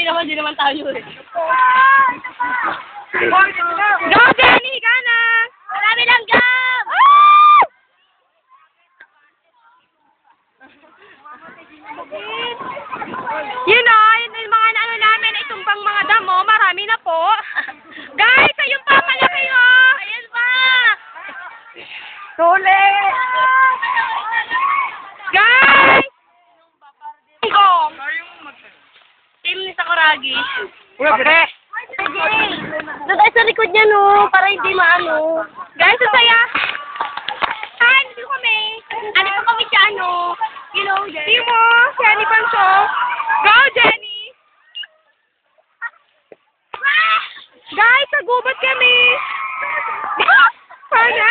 di naman tayo eh. Go, Jenny! Ka na! Marami lang gam! Yun o, yun yung mga ano namin, itumbang mga damo, marami na po. Guys, ayun pa, malaki o! Ayan pa! Tuli! Guys! Gong! Team ni Sakuragi. Okay. Doon tayo sa likod niya, no, para hindi maano. Guys, saya. Hi, dito kami. Ano pa kami siya, ano? You know, Jenny. Mo, Jenny Pancho. Go, Jenny! Guys, nagubat kami. Sana.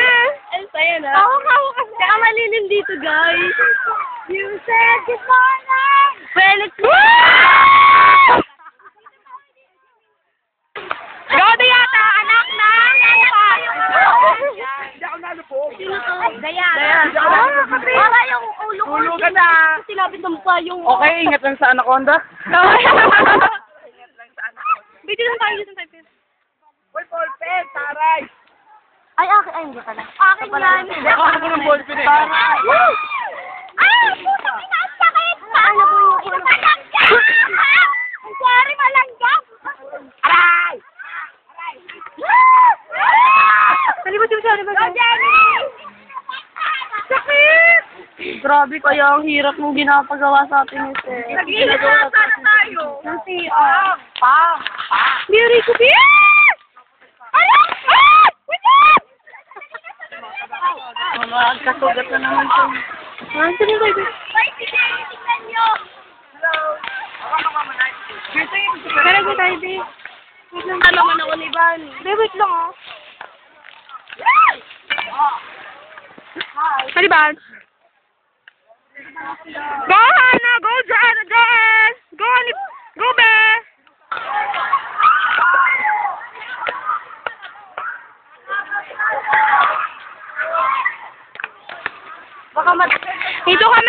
Ang saya na. Ako kasi. Kaya malilim dito, guys. You said good morning. Well, it's... Go, Dayata, anak na. Hindi ako nalupog. Dayata. Para yung ulo ko. Ulo ka na. Sinabit ng mukha yung... Okay, ingat lang sa anaconda. Dito lang tayo, dito lang tayo. Uy, ballpen, taray. Ay, akin. Ay, hindi pala. Akin yan. Hindi ako ako ng ballpen eh. Taray. Ay, puta, pinasakit pa. Ano po yung ulo? Ang sorry, malanggap. Aray! Halibot yung sorry ba? Go, Jenny! Sakit! Grabe kaya ang hirap mong ginapagawa sa atin ni Sir. Nag-iingat na tayo. Nasi, Miri ko, Ayan! Wait up! Kasugat na naman siya. Saan yung baby? Bye, tingnan nyo! Hello! Kaya ko tayo, babe. Wait lang, naman ako ni Van. Babe, wait lang, oh. Sorry, Van. Go, Hannah! Go, Joanne! Go, go, be! Baka dito kami